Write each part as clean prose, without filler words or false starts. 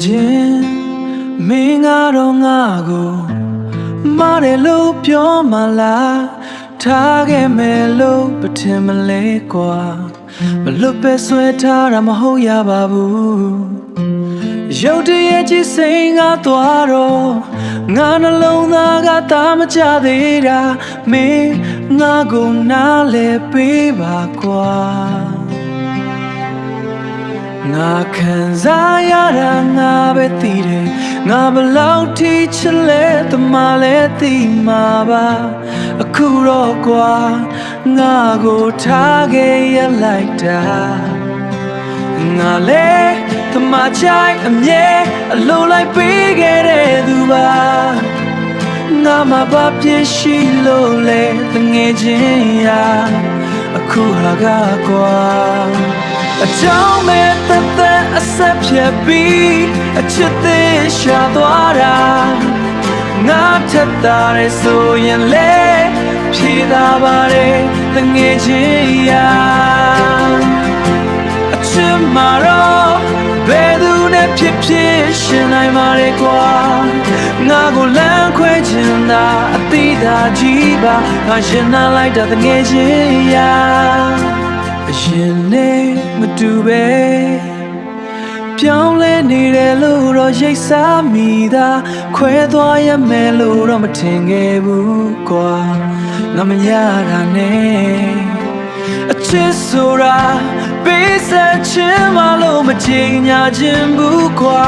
ချင်းမင်းကတော့ငါကိုမားတယ်လို့ပြောမလားထားခဲ့မယ်လို့ပထင်မလဲကွာမလွတ်ပဲဆွဲထားတာမဟုတ်ရပါဘူးရုပ်တရက်ကြီးစိန်ကသွားတော့ငါနှလုံးသားကတာမကြသေးတာမင်းငါကိုနားလဲပေးပါကွာငါခံစားရတာငါပဲသိတယ်ငါဘလောက်ထိချစ်လဲတမလဲသိမှာပါအခုတော့ကွာငါကိုထားခဲ့ရလိုက်တာငါလဲတမချိုင်အမြဲအလိုလိုက်ပေးခဲ့တဲ့သူပါငါမဘာပြည့်ရှိလို့လဲတငယ်ချင်းရာအခုဟာကကွာအကြောင်းမဲ့သက်အဆက်ဖြတ်ပြီးအချစ်သေးရှာသွားတာငါထက်တာရဲဆိုရင်လေဖြေသာပါတယ်တငယ်ချင်းရာအချစ်မှာတော့ဘယ်သူနဲ့ဖြစ်ဖြစ်ရှင်နိုင်ပါလေကွာငါကိုလမ်းခွဲချင်တာအသီးသာကြီးပါငါရှင်နာလိုက်တာတငယ်ချင်းရာအရင်နဲ့မတူပဲပြောင်းလဲနေတယ်လို့တော့ရိတ်စားမိတာခွဲသွားရမယ်လို့တော့မထင်ခဲ့ဘူးကွာငါမရတာနဲ့အချစ်ဆိုတာပေးဆက်ခြင်းမလို့မချင်ညာခြင်းဘူးကွာ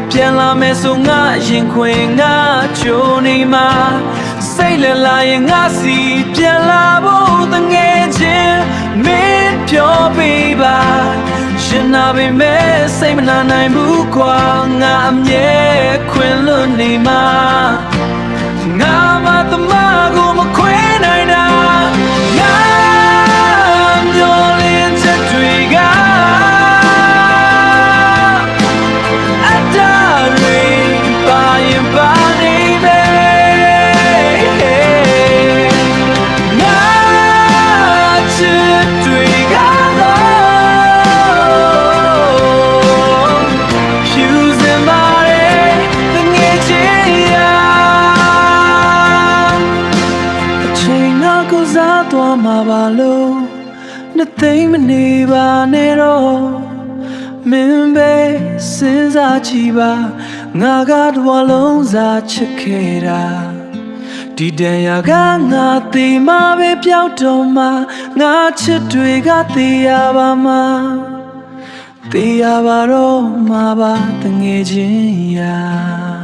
ပြန်လာမယ်ဆိုငါရင်ခွင်ငါချိုးနေမှာစိတ်လည်လာရင်ငါစီပြန်လာဖို့တငယ်ချင်းမင်းပြောပေးပါရှင်နာပေမဲ့စိတ်မနာနိုင်ဘူးကွာငါအမြဲခွင်လွတ်နေမှာငါမသမားကိုမခွဲနိုင်တာငါမျောလင်းချက်တွေကသွားမှာပါလို့နှစ်သိမ့်မနေပါနဲ့တော့မင်းပဲစဉ်းစားကြည့်ပါငါကတဝလုံးစားချစ်ခဲ့တာဒီတန်ရာကငါသိမှပဲပျောက်တော့မှငါချစ်တွေကသိရပါမှာသိရပါတော့မှာပါတငယ်ချင်းရာ